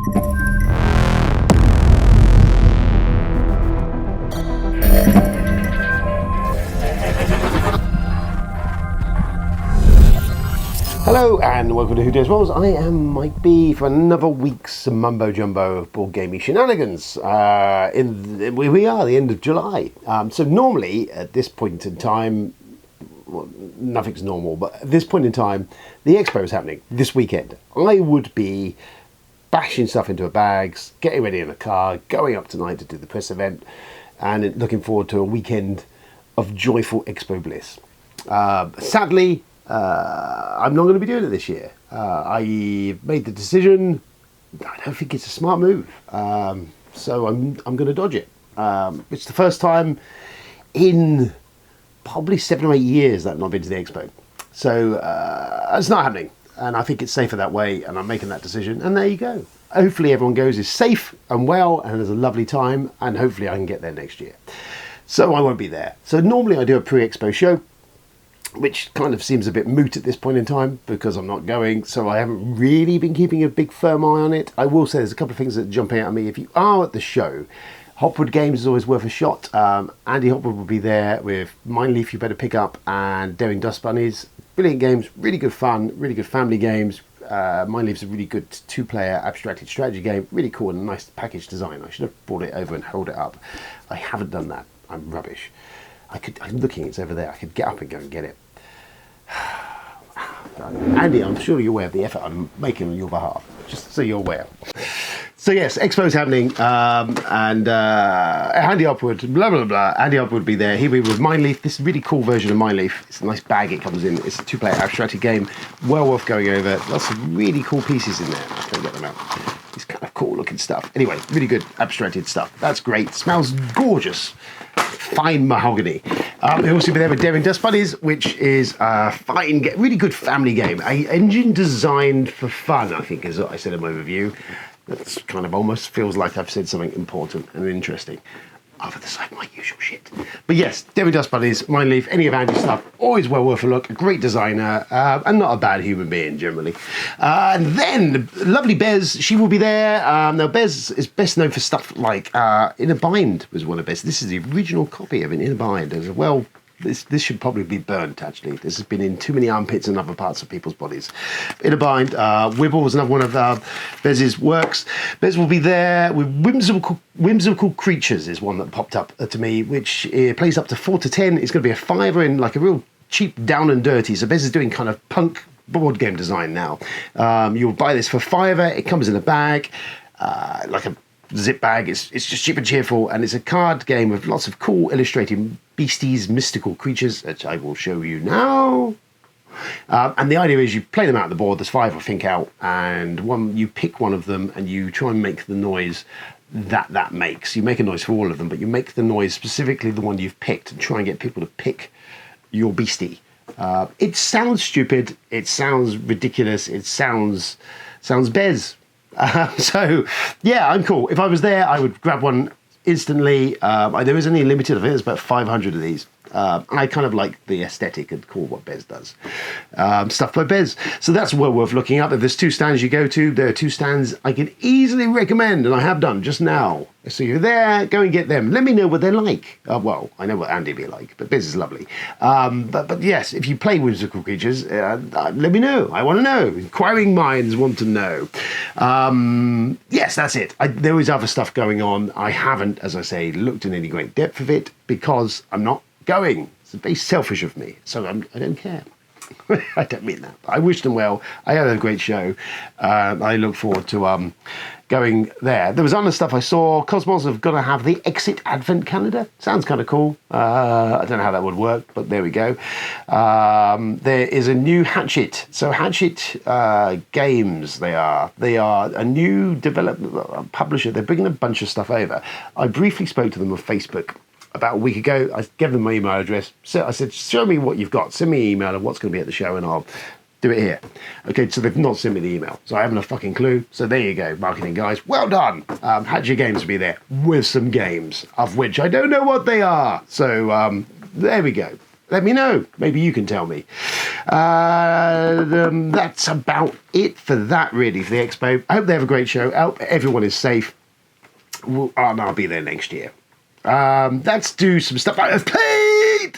Hello and welcome to Who Dares Rolls. I am Mike B for another week's Mumbo Jumbo board gaming shenanigans. We are the end of July. So normally at this point in time, well, nothing's normal, but at this point in time, the expo is happening this weekend. I would be bashing stuff into bags, getting ready in a car, going up tonight to do the press event, and looking forward to a weekend of joyful expo bliss. Sadly, I'm not going to be doing it this year. I made the decision. I don't think it's a smart move, so I'm going to dodge it. It's the first time in probably 7 or 8 years that I've not been to the expo, so it's not happening. And I think it's safer that way, and I'm making that decision. And there you go. Hopefully everyone goes is safe and well and has a lovely time, and hopefully I can get there next year. So I won't be there. So normally I do a pre-expo show, which kind of seems a bit moot at this point in time because I'm not going, so I haven't really been keeping a big firm eye on it. I will say there's a couple of things that jump out at me. If you are at the show, Hopwood Games is always worth a shot. Andy Hopwood will be there with Mindleaf You Better Pick Up and Daring Dust Bunnies. Brilliant games, really good fun, really good family games. Mindleaf's a really good 2-player abstracted strategy game, really cool and nice package design. I should have brought it over and held it up. I haven't done that. I'm rubbish. I'm looking, it's over there. I could get up and go and get it. Andy, I'm sure you're aware of the effort I'm making on your behalf, just so you're aware. So yes, Expo's happening, and Andy Hopwood, blah blah blah. Andy Hopwood will be there. He'll be with Mindleaf. This is a really cool version of Mindleaf. It's a nice bag it comes in. It's a 2-player abstracted game, well worth going over. Lots of really cool pieces in there. Let's go get them out. It's kind of cool looking stuff. Anyway, really good abstracted stuff. That's great. Smells gorgeous. Fine mahogany. He'll also be there with Daring Dust Bunnies, which is a fine, really good family game. An engine designed for fun, I think, is what I said in my review. That's kind of almost feels like I've said something important and interesting. Other side my usual shit. But yes, Daring Dust Bunnies, Mindleaf, any of Andy's stuff, always well worth a look. A great designer, and not a bad human being generally. And then lovely Bez, she will be there. Now Bez is best known for stuff like In a Bind was one of Bez. This is the original copy of In a Bind as well. This should probably be burnt, actually. This has been in too many armpits and other parts of people's bodies. In a Bind, Wibble was another one of Bez's works. Bez will be there with Whimsical Creatures is one that popped up to me, which plays up to 4 to 10. It's going to be a $5 in like a real cheap down and dirty. So Bez is doing kind of punk board game design now. You'll buy this for $5. It comes in a bag, like a zip bag. It's just cheap and cheerful, and it's a card game with lots of cool illustrated beasties, mystical creatures, which I will show you now. And the idea is you play them out of the board. There's 5 I think out, and you pick one of them and you try and make the noise that makes. You make a noise for all of them, but you make the noise specifically the one you've picked and try and get people to pick your beastie. It sounds stupid. It sounds ridiculous. It sounds Bez. So yeah, I'm cool. If I was there, I would grab one instantly. There is only limited, I think there's about 500 of these. I kind of like the aesthetic and cool what Bez does. Stuff by Bez. So that's well worth looking up. If there's 2 stands you go to, there are 2 stands I can easily recommend, and I have done just now. So you're there, go and get them. Let me know what they're like. Well, I know what Andy will be like, but Bez is lovely. But yes, if you play Whimsical Creatures, let me know. I want to know. Inquiring minds want to know. Yes, that's it. There is other stuff going on. I haven't, as I say, looked in any great depth of it because I'm not going. It's very selfish of me, so I don't care. I don't mean that. I wish them well. I had a great show. I look forward to going there. There was other stuff I saw. Cosmos have got to have the Exit Advent Calendar. Sounds kind of cool. I don't know how that would work, but there we go. There is a new Hatchet. So Hatchet Games, they are a new development publisher. They're bringing a bunch of stuff over. I briefly spoke to them on Facebook about a week ago. I gave them my email address. So I said, show me what you've got. Send me an email of what's going to be at the show and I'll do it here. Okay, so they've not sent me the email. So I haven't a fucking clue. So there you go, marketing guys. Well done. Hatchet Games will be there with some games, of which I don't know what they are. So there we go. Let me know. Maybe you can tell me. That's about it for that, really, for the Expo. I hope they have a great show. I hope everyone is safe. And I'll be there next year. Let's do some stuff I've played.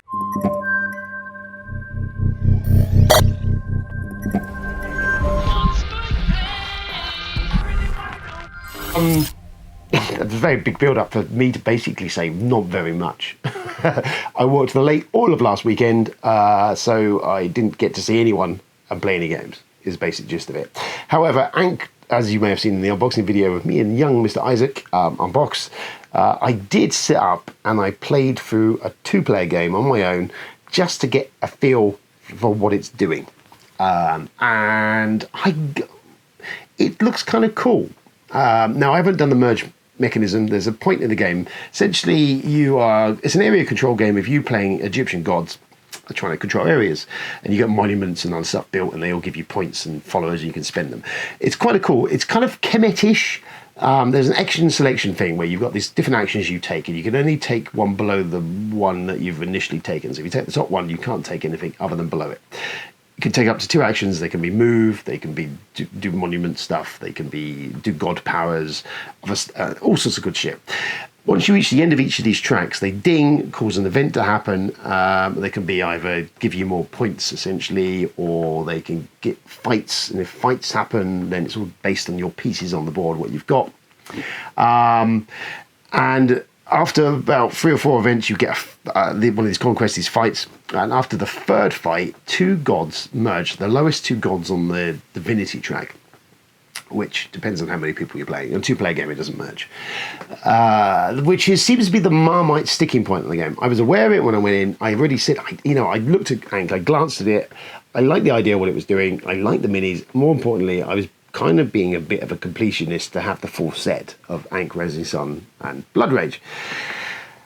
It's a very big build-up for me to basically say not very much. I worked late all of last weekend, so I didn't get to see anyone and play any games, is the basic gist of it. However, Ankh, as you may have seen in the unboxing video of me and young Mr. Isaac unbox, I did sit up and I played through a 2-player game on my own just to get a feel for what it's doing. And it looks kind of cool. Now, I haven't done the merge mechanism. There's a point in the game. Essentially, it's an area control game of you playing Egyptian gods trying to control areas, and you get monuments and other stuff built, and they all give you points and followers, and you can spend them. It's quite cool. It's kind of Kemet-ish. There's an action selection thing where you've got these different actions you take, and you can only take one below the one that you've initially taken. So if you take the top one, you can't take anything other than below it. You can take up to 2 actions. They can be move, they can be do monument stuff, they can be do god powers, all sorts of good shit. Once you reach the end of each of these tracks, they ding, cause an event to happen. They can be either give you more points, essentially, or they can get fights. And if fights happen, then it's all based on your pieces on the board, what you've got. And after about 3 or 4 events, you get one of these conquests, these fights. And after the 3rd fight, 2 gods merge, the lowest 2 gods on the divinity track, which depends on how many people you're playing. In a 2-player game, it doesn't merge. Seems to be the Marmite sticking point in the game. I was aware of it when I went in. I already said, I looked at Ankh, I glanced at it. I liked the idea of what it was doing. I liked the minis. More importantly, I was kind of being a bit of a completionist to have the full set of Ankh, Rising Sun, and Blood Rage.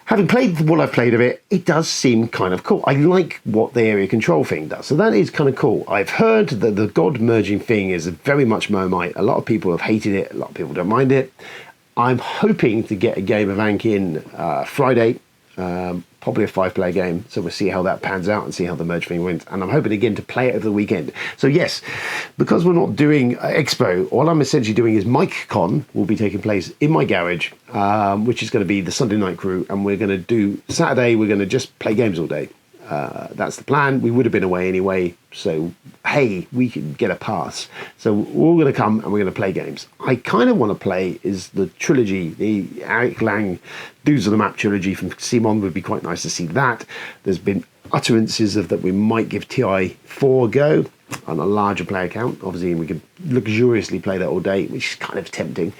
Having played what I've played of it, it does seem kind of cool. I like what the area control thing does, so that is kind of cool. I've heard that the god merging thing is very much Momite. A lot of people have hated it, a lot of people don't mind it. I'm hoping to get a game of Ankh in Friday, probably a 5-player game, so we'll see how that pans out and see how the merge thing went. And I'm hoping again to play it over the weekend. So yes, because we're not doing Expo, all I'm essentially doing is MikeCon will be taking place in my garage, which is going to be the Sunday night crew, and we're going to do Saturday, we're going to just play games all day. That's the plan. We would have been away anyway, so hey, we can get a pass. So we're all going to come and we're going to play games. I kind of want to play is the trilogy, the Eric Lang Dudes of the Map trilogy from Simon. Would be quite nice to see that. There's been utterances of that we might give TI4 a go on a larger player count. Obviously, we could luxuriously play that all day, which is kind of tempting.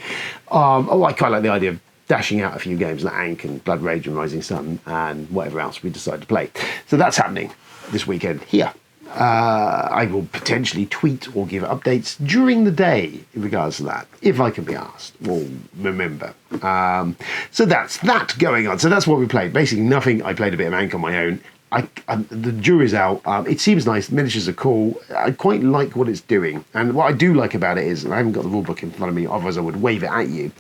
I quite like the idea of dashing out a few games like Ankh and Blood Rage and Rising Sun and whatever else we decide to play. So that's happening this weekend here. I will potentially tweet or give updates during the day in regards to that, if I can be asked or remember. So that's that going on. So that's what we played. Basically nothing. I played a bit of Ankh on my own. The jury's out. It seems nice. Miniatures are cool. I quite like what it's doing. And what I do like about it is, and I haven't got the rulebook in front of me, otherwise I would wave it at you,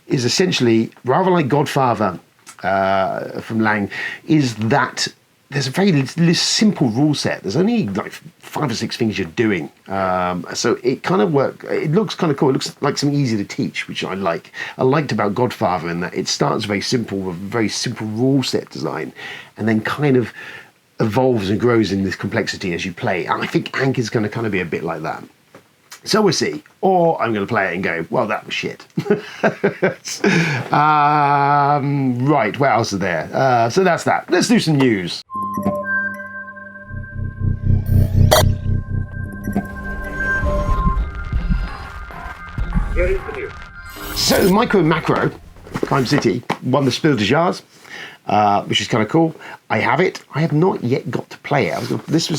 is essentially, rather like Godfather from Lang, is that there's a very simple rule set. There's only like 5 or 6 things you're doing. So it kind of works. It looks kind of cool. It looks like something easy to teach, which I like. I liked about Godfather in that it starts very simple with a very simple rule set design and then kind of evolves and grows in this complexity as you play. And I think Ankh is going to kind of be a bit like that. So we'll see. Or I'm going to play it and go, well, that was shit. Right, what else is there? So that's that. Let's do some news. Here is the news. So Micro Macro, Crime City, won the Spiel des Jahres. Which is kind of cool. I have it. I have not yet got to play it.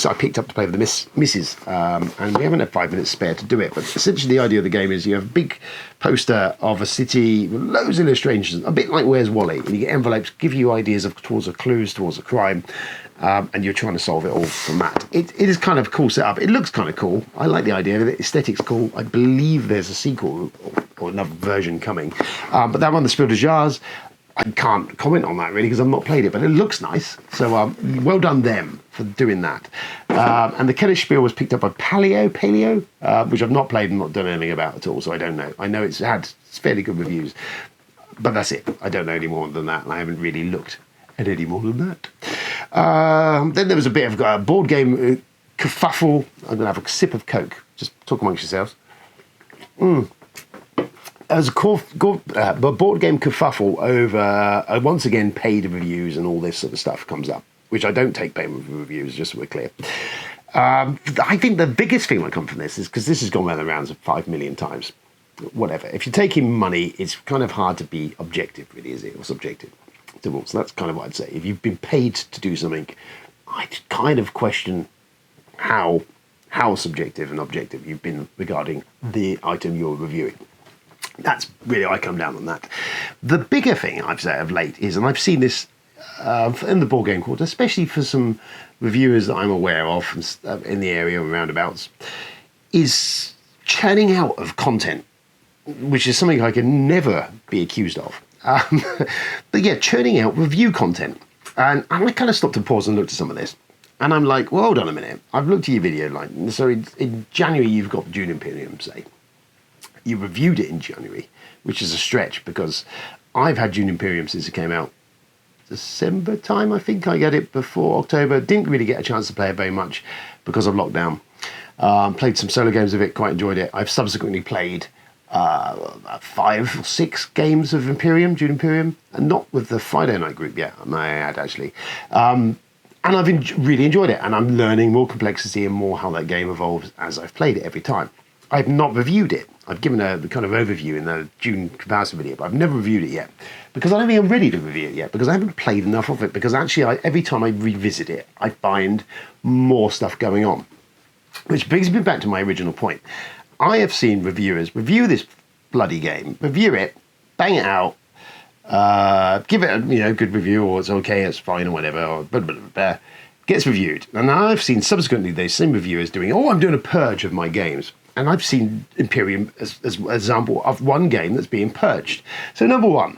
I picked up to play with the missus, and we haven't had 5 minutes spare to do it. But essentially, the idea of the game is you have a big poster of a city with loads of illustrations, a bit like Where's Wally, and you get envelopes, give you ideas towards a clues, towards a crime, and you're trying to solve it all from that. It is kind of a cool setup. It looks kind of cool. I like the idea of it. The aesthetic's cool. I believe there's a sequel or another version coming, but that one, the Spiel des Jahres. I can't comment on that really because I've not played it, but it looks nice. So well done them for doing that. And the Kelly Spiel was picked up by Paleo, which I've not played and not done anything about at all, so I don't know. I know it's had fairly good reviews, but that's it. I don't know any more than that, and I haven't really looked at any more than that. Then there was a bit of board game kerfuffle. I'm going to have a sip of Coke. Just talk amongst yourselves. As a board game kerfuffle over, once again, paid reviews and all this sort of stuff comes up, which I don't take payment for reviews, just so we're clear. I think the biggest thing that comes from this is because this has gone around the rounds of 5 million times. Whatever. If you're taking money, it's kind of hard to be objective, really, is it? Or subjective. So that's kind of what I'd say. If you've been paid to do something, I'd kind of question how subjective and objective you've been regarding the item you're reviewing. That's really, I come down on that. The bigger thing I've said of late is, and I've seen this in the board game quarter, especially for some reviewers that I'm aware of in the area and roundabouts, is churning out of content, which is something I can never be accused of. But yeah, churning out review content. And I kind of stopped and paused and looked at some of this. And I'm like, well, hold on a minute. I've looked at your video line. So in January, you've got Dune Imperium, say. You reviewed it in January, which is a stretch because I've had Dune Imperium since it came out December time, I think. I got it before October. Didn't really get a chance to play it very much because of lockdown. Played some solo games of it, quite enjoyed it. I've subsequently played 5 or 6 games of Dune Imperium, and not with the Friday night group yet, I had actually. And I've really enjoyed it, and I'm learning more complexity and more how that game evolves as I've played it every time. I've not reviewed it. I've given a kind of overview in the Dune comparison video, but I've never reviewed it yet because I don't think I'm ready to review it yet because I haven't played enough of it, because actually every time I revisit it, I find more stuff going on. Which brings me back to my original point. I have seen reviewers review this bloody game, review it, bang it out, give it a good review, or it's okay, it's fine, or whatever, or blah, blah, blah, blah, gets reviewed. And I've seen subsequently those same reviewers doing, I'm doing a purge of my games. And I've seen Imperium as an example of one game that's being purged. So number one,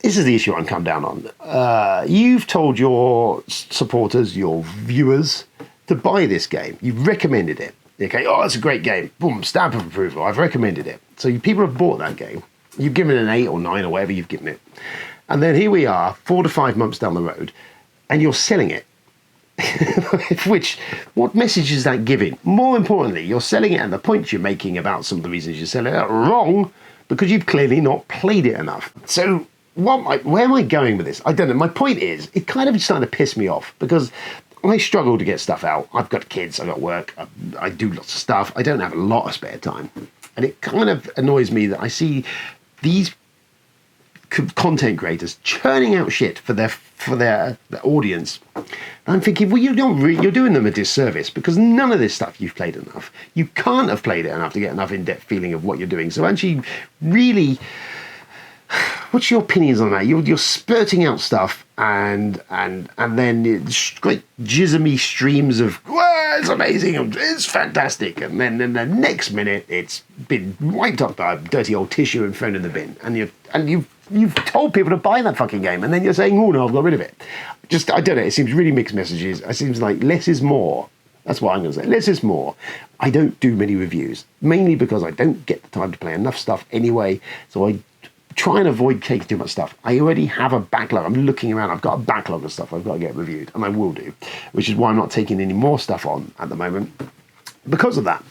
this is the issue I'm come down on. You've told your supporters, your viewers, to buy this game. You've recommended it. Okay, it's a great game. Boom, stamp of approval. I've recommended it. So people have bought that game. You've given it an 8 or 9 or whatever you've given it. And then here we are, 4 to 5 months down the road, and you're selling it. What message is that giving? More importantly, you're selling it, and the points you're making about some of the reasons you're selling it are wrong because you've clearly not played it enough. So where am I going with this? I don't know. My point is, it kind of starting to piss me off because I struggle to get stuff out. I've got kids, I've got work, I do lots of stuff. I don't have a lot of spare time. And it kind of annoys me that I see these content creators churning out shit for their audience. And I'm thinking, well, you're doing them a disservice because none of this stuff you've played enough. You can't have played it enough to get enough in-depth feeling of what you're doing. So actually, really, what's your opinions on that? You're spurting out stuff and then it's great jismy streams of, it's amazing, it's fantastic, and then in the next minute it's been wiped up by a dirty old tissue and thrown in the bin, and you've told people to buy that fucking game, and then you're saying, no, I've got rid of it. I don't know, it seems really mixed messages. It seems like less is more. That's what I'm going to say. Less is more. I don't do many reviews, mainly because I don't get the time to play enough stuff anyway, so I try and avoid taking too much stuff. I already have a backlog. I'm looking around. I've got a backlog of stuff I've got to get reviewed, and I will do, which is why I'm not taking any more stuff on at the moment because of that.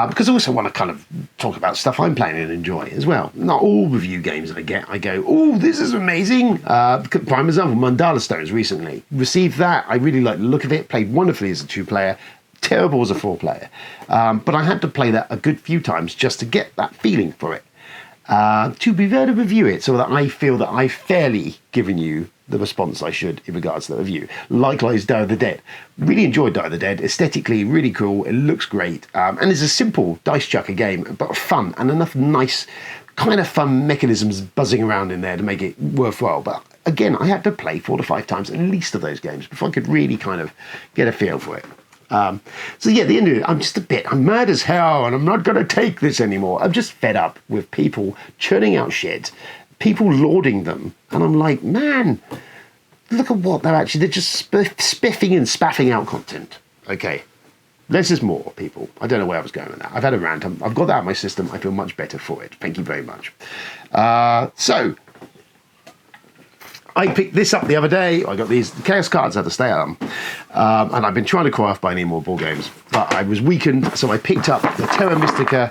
Because I also want to kind of talk about stuff I'm playing and enjoy as well. Not all review games I go, this is amazing. Prime example, Mandala Stones recently. Received that. I really like the look of it. Played wonderfully as a 2-player. Terrible as a 4-player. But I had to play that a good few times just to get that feeling for it. To be there to review it so that I feel that I've fairly given you the response I should in regards to the review. Likewise, Day of the Dead. Really enjoyed Day of the Dead. Aesthetically, really cool. It looks great. And it's a simple dice chucker game, but fun and enough nice kind of fun mechanisms buzzing around in there to make it worthwhile. But again, I had to play 4 to 5 times at least of those games before I could really kind of get a feel for it. So yeah, at the end of it, I'm mad as hell and I'm not going to take this anymore. I'm just fed up with people churning out shit people lauding them, and I'm like, man, look at what they're just spiffing and spaffing out content. Okay, less is more, people. I don't know where I was going with that. I've had a rant. I've got that out of my system. I feel much better for it. Thank you very much. So I picked this up the other day. I got these Chaos cards, I had to stay on them. And I've been trying to craft by any more board games, but I was weakened, so I picked up the Terra Mystica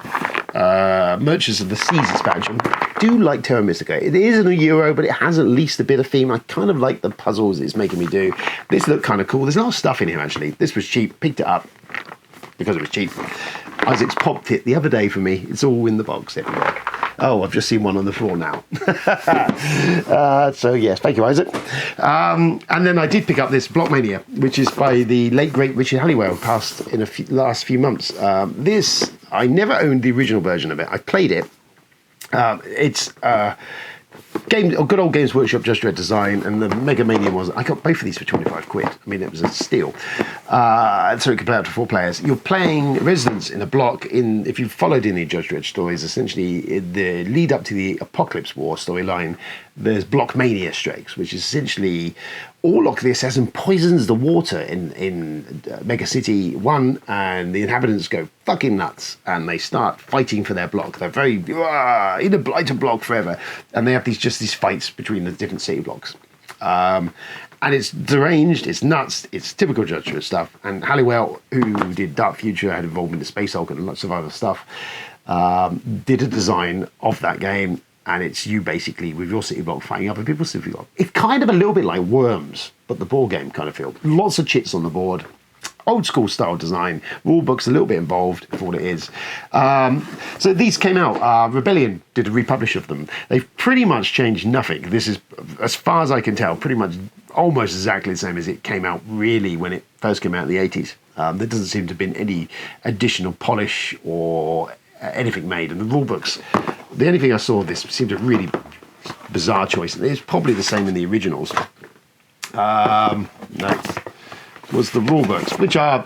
Merchants of the Seas expansion. I do like Terra Mystica. It isn't a Euro, but it has at least a bit of theme. I kind of like the puzzles it's making me do. This looked kind of cool. There's a lot of stuff in here, actually. This was cheap. Picked it up because it was cheap. Isaac's popped it the other day for me. It's all in the box everywhere. Oh, I've just seen one on the floor now. So, yes, thank you, Isaac. And then I did pick up this Block Mania, which is by the late, great Richard Halliwell, passed in the last few months. This, I never owned the original version of it. I played it. It's good old Games Workshop Just Red design, and the Mega Mania was. I got both of these for 25 quid. I mean, it was a steal. So it could play up to 4 players. You're playing residents in a block. If you've followed any Judge Dredd stories, essentially the lead up to the Apocalypse War storyline, there's Block Mania strikes, which is essentially all of the assassin poisons the water in Mega City 1, and the inhabitants go fucking nuts, and they start fighting for their block. They're very in a blighted block forever, and they have these fights between the different city blocks. And it's deranged, it's nuts, it's typical Judge Dredd stuff. And Halliwell, who did Dark Future, had involvement in Space Hulk and lots of other stuff, did a design of that game. And it's you basically with your city block fighting other people's city block. It's kind of a little bit like Worms, but the board game kind of feel. Lots of chits on the board. Old school style design. Rule book's a little bit involved for what it is. So these came out. Rebellion did a republish of them. They've pretty much changed nothing. This is, as far as I can tell, pretty much almost exactly the same as it came out really when it first came out in the 80s. There doesn't seem to have been any additional polish or anything made. And the rule books, the only thing I saw of this seemed a really bizarre choice. It's probably the same in the originals. No, was the rule books, which are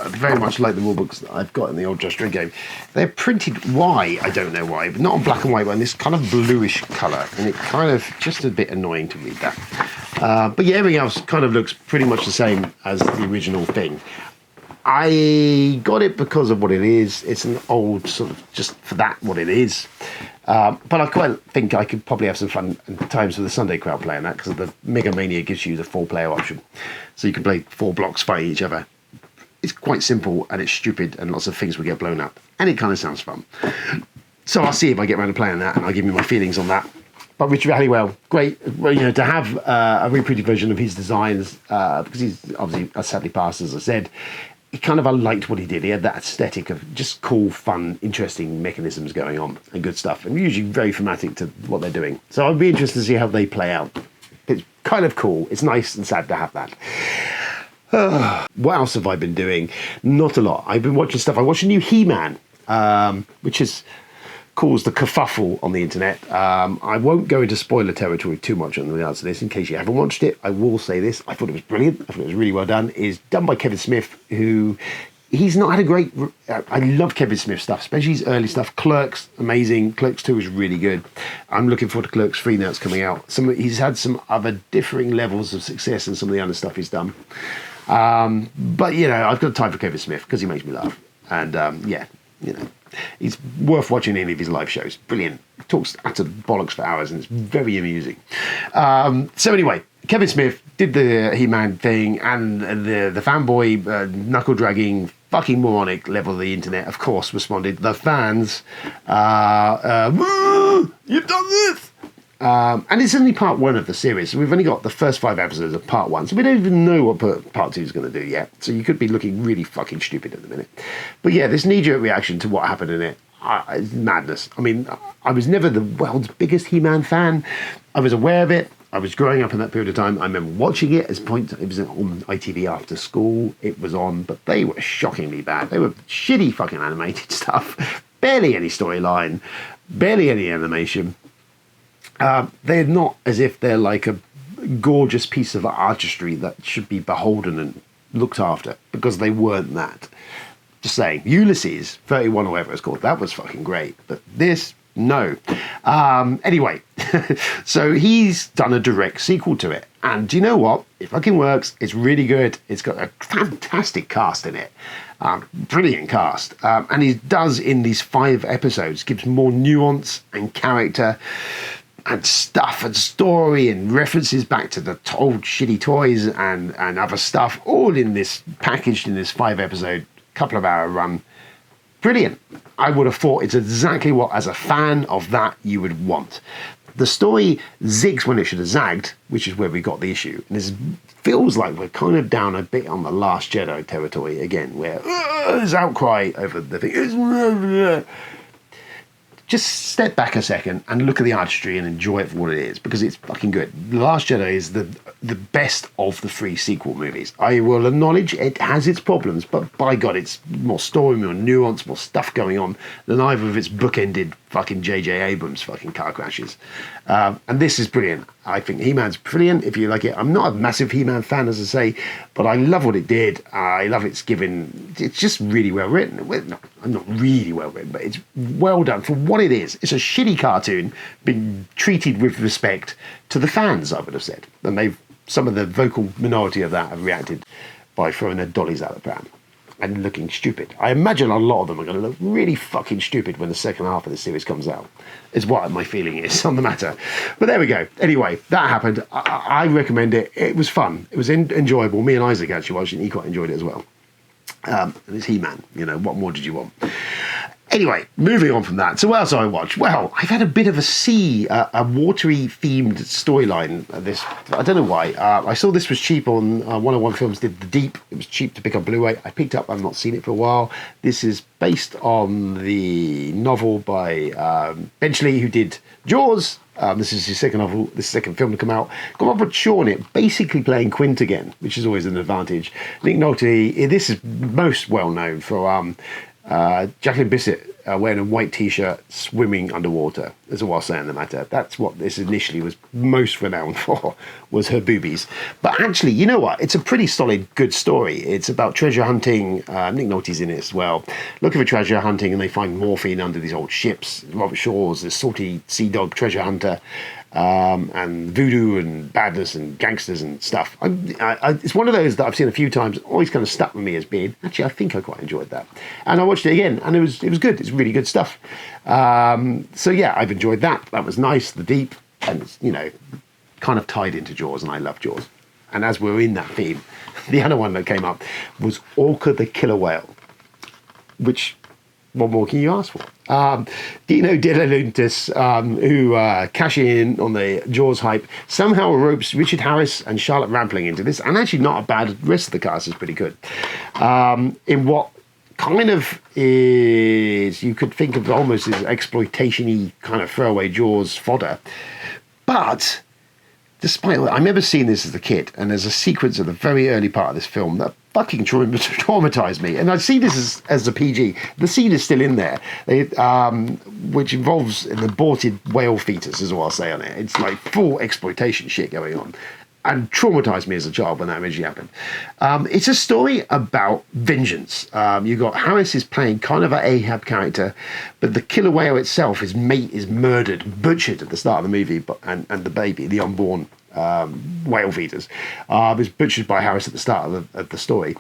very much like the rule books that I've got in the old Just Dredd game. They're printed why, I don't know why, but not on black and white, but in this kind of bluish colour, and it kind of just a bit annoying to read that. But yeah, everything else kind of looks pretty much the same as the original thing. I got it because of what it is. It's an old sort of just for that what it is. But I quite think I could probably have some fun times with the Sunday crowd playing that, because the Mega Mania gives you the 4-player option. So you can play 4 blocks fighting each other. It's quite simple and it's stupid and lots of things will get blown up. And it kind of sounds fun. So I'll see if I get around to playing that and I'll give you my feelings on that. But Richard Halliwell, great, to have a reprinted version of his designs, because he's obviously sadly passed, as I said. I liked what he did. He had that aesthetic of just cool, fun, interesting mechanisms going on and good stuff, and usually very thematic to what they're doing. So I'd be interested to see how they play out. It's kind of cool. It's nice and sad to have that. What else have I been doing? Not a lot. I've been watching stuff. I watched a new He-Man, which has caused the kerfuffle on the internet. I won't go into spoiler territory too much on regards to this in case you haven't watched it. I will say this. I thought it was brilliant. I thought it was really well done. It's done by Kevin Smith, who he's not had a great... I love Kevin Smith stuff, especially his early stuff. Clerks, amazing. Clerks 2 is really good. I'm looking forward to Clerks 3 now it's coming out. He's had some other differing levels of success in some of the other stuff he's done. But, I've got time for Kevin Smith because he makes me laugh. And, he's worth watching any of his live shows. Brilliant. Talks utter bollocks for hours and it's very amusing. So anyway, Kevin Smith did the He-Man thing, and the fanboy, knuckle-dragging, fucking moronic level of the internet, of course, responded. The fans, you've done this! And it's only part 1 of the series. So we've only got the first 5 episodes of part 1. So we don't even know what part 2 is going to do yet. So you could be looking really fucking stupid at the minute. But yeah, this knee-jerk reaction to what happened in it, it's madness. I mean, I was never the world's biggest He-Man fan. I was aware of it. I was growing up in that period of time. I remember watching it as a point. It was on ITV after school. It was on, but they were shockingly bad. They were shitty fucking animated stuff. Barely any storyline. Barely any animation. They're not as if they're like a gorgeous piece of artistry that should be beholden and looked after, because they weren't that. Just saying. Ulysses 31 or whatever it's called, that was fucking great. But this, no. Anyway, So he's done a direct sequel to it. And do you know what? It fucking works. It's really good. It's got a fantastic cast in it. Brilliant cast. And he does, in these 5 episodes, gives more nuance and character and stuff and story and references back to the old shitty toys and other stuff, all in this, packaged in this 5-episode, couple of hour run. Brilliant. I would have thought it's exactly what, as a fan of that, you would want. The story zigs when it should have zagged, which is where we got the issue. And this feels like we're kind of down a bit on the Last Jedi territory again, where there's outcry over the thing. Just step back a second and look at the artistry and enjoy it for what it is, because it's fucking good. The Last Jedi is the best of the 3 sequel movies. I will acknowledge it has its problems, but by God, it's more story, more nuance, more stuff going on than either of its bookended fucking J.J. Abrams fucking car crashes. And this is brilliant. I think He-Man's brilliant, if you like it. I'm not a massive He-Man fan, as I say, but I love what it did. I love it's just really well written. I'm not really well written, but it's well done for what it is. It's a shitty cartoon being treated with respect to the fans, I would have said. And some of the vocal minority of that have reacted by throwing their dollies out the pram and looking stupid. I imagine a lot of them are going to look really fucking stupid when the second half of the series comes out, is what my feeling is on the matter. But there we go. Anyway, that happened. I recommend it. It was fun. It was enjoyable. Me and Isaac actually watched it, and he quite enjoyed it as well. And it's He-Man. What more did you want? Anyway, moving on from that. So what else I watched? Well, I've had a bit of a watery themed storyline. I don't know why. I saw this was cheap on 101 Films did The Deep. It was cheap to pick up Blu-ray. I picked up. I've not seen it for a while. This is based on the novel by Benchley, who did Jaws. This is his second novel, this second film to come out. Got Robert Shaw in it, basically playing Quint again, which is always an advantage. Nick Nolte, this is most well known for Jacqueline Bisset wearing a white t-shirt, swimming underwater. That's all I'll say on the matter. That's what this initially was most renowned for, was her boobies. But actually, you know what? It's a pretty solid, good story. It's about treasure hunting. Nick Nolte's in it as well. Looking for treasure hunting, and they find morphine under these old ships. Robert Shaw's this salty sea dog treasure hunter. And voodoo and badness and gangsters and stuff. It's one of those that I've seen a few times, always kind of stuck with me as being, actually, I think I quite enjoyed that. And I watched it again, and it was good. It's really good stuff. So yeah, I've enjoyed that. That was nice, The Deep, and it's, kind of tied into Jaws, and I love Jaws. And as we're in that theme, the other one that came up was Orca the Killer Whale, which, what more can you ask for? Dino De Laurentiis, who cash in on the Jaws hype, somehow ropes Richard Harris and Charlotte Rampling into this, and actually not a bad. The rest of the cast is pretty good. In what kind of is, you could think of almost as exploitation-y kind of throwaway Jaws fodder, but despite all that, I remember seeing this as a kid, and there's a sequence at the very early part of this film that fucking traumatized me. And I see this as a PG. The scene is still in there, which involves an aborted whale fetus, is what I'll say on it. It's like full exploitation shit going on, and traumatized me as a child when that originally happened. It's a story about vengeance. You got Harris is playing kind of an Ahab character, but the killer whale itself, his mate, is murdered, butchered at the start of the movie, and the baby, the unborn whale fetus, is butchered by Harris at the start of the story.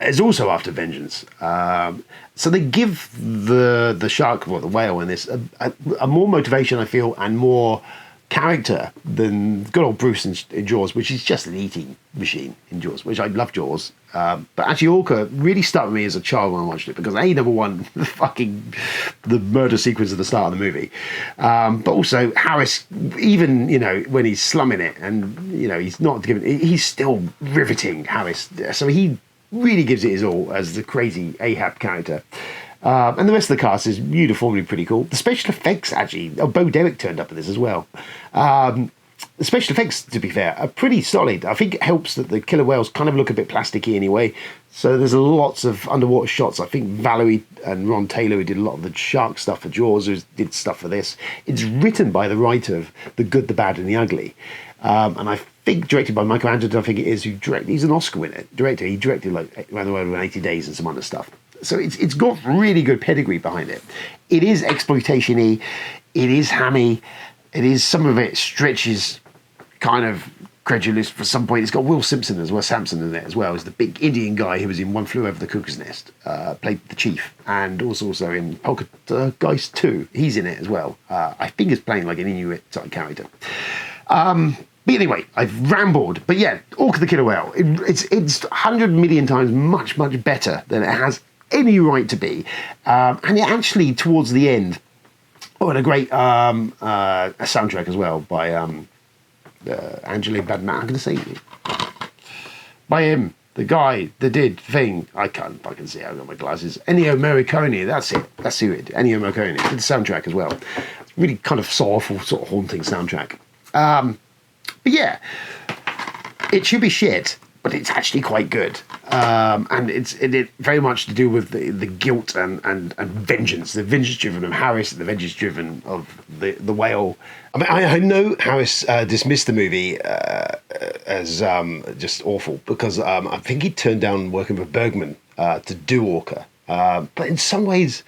Is also after vengeance. So they give the shark, or the whale in this, a more motivation, I feel, and more character than good old Bruce in Jaws, which is just an eating machine in Jaws, which I love Jaws. But actually Orca really stuck with me as a child when I watched it, because number one, the murder sequence at the start of the movie. But also Harris, even, when he's slumming it and, he's not giving, he's still riveting, Harris. So he really gives it his all as the crazy Ahab character. And the rest of the cast is uniformly pretty cool. The special effects, actually, Bo Derek turned up in this as well. The special effects, to be fair, are pretty solid. I think it helps that the killer whales kind of look a bit plasticky anyway. So there's lots of underwater shots. I think Valerie and Ron Taylor, who did a lot of the shark stuff for Jaws, who did stuff for this. It's written by the writer of The Good, the Bad and the Ugly. And I think directed by Michael Anderton, I think it is, who directed. He's an Oscar winner director. He directed like Around the World in 80 Days and some other stuff. So it's got really good pedigree behind it. It is exploitation-y. It is hammy. It is, some of it stretches kind of credulous for some point. It's got Will Simpson as well, Samson in it as well, as the big Indian guy who was in One Flew Over the Cuckoo's Nest, played the chief, and also in Poltergeist 2. He's in it as well. I think he's playing like an Inuit type character. But anyway, I've rambled. But yeah, Orca the Killer Whale, it's 100 million times much better than it has any right to be. And it actually, towards the end, and a great a soundtrack as well by Angelo Badman. I'm going to say by him, the guy that did Thing. I can't fucking see. I've got my glasses. Ennio Morricone. That's it. That's who it. Ennio Morricone did the soundtrack as well. It's really kind of sorrowful, sort of haunting soundtrack. But yeah, it should be shit, but it's actually quite good. And it's very much to do with the guilt and vengeance, the vengeance driven of Harris, the vengeance driven of the whale. I mean, I know Harris dismissed the movie as just awful because I think he turned down working with Bergman to do Orca. But in some ways,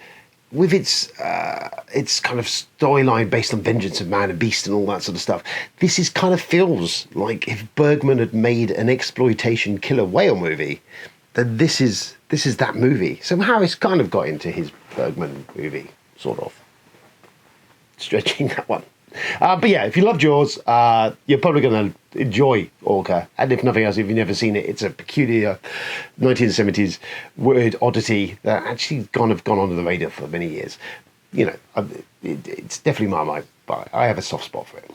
with its kind of storyline based on vengeance of man and beast and all that sort of stuff, this is kind of feels like if Bergman had made an exploitation killer whale movie, then this is that movie. So Harris kind of got into his Bergman movie, sort of stretching that one. But yeah, if you love Jaws, you're probably going to enjoy Orca. And if nothing else, if you've never seen it, it's a peculiar 1970s word oddity that actually gone under the radar for many years. You know, it's definitely Marmite, but I have a soft spot for it.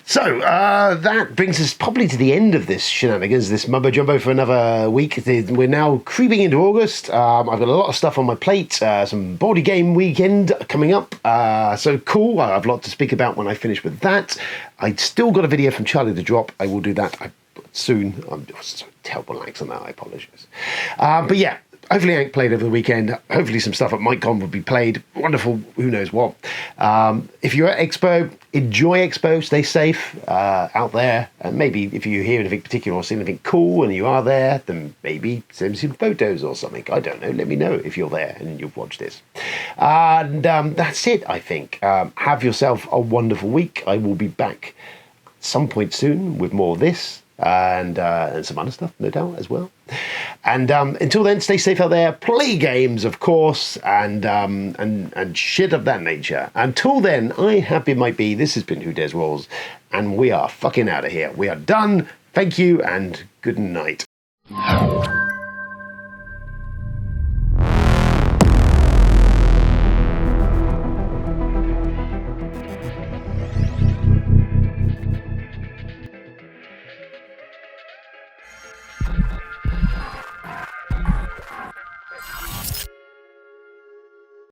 So that brings us probably to the end of this shenanigans, this mumbo jumbo for another week. We're now creeping into August. I've got a lot of stuff on my plate, some board game weekend coming up. So cool. I have a lot to speak about when I finish with that. I still got a video from Charlie to drop. I will do that soon. I'm so terrible likes on that. I apologise. But yeah. Hopefully Hank played over the weekend. Hopefully some stuff at MikeCon will be played. Wonderful, who knows what. If you're at Expo, enjoy Expo. Stay safe out there. And maybe if you hear anything particular or see anything cool and you are there, then maybe send me some photos or something. I don't know. Let me know if you're there and you've watched this. And that's it, I think. Have yourself a wonderful week. I will be back some point soon with more of this. And some other stuff, no doubt, as well. And until then, stay safe out there. Play games, of course, and shit of that nature. Until then, I happy might be. This has been Who Dares Rolls, and we are fucking out of here. We are done. Thank you, and good night.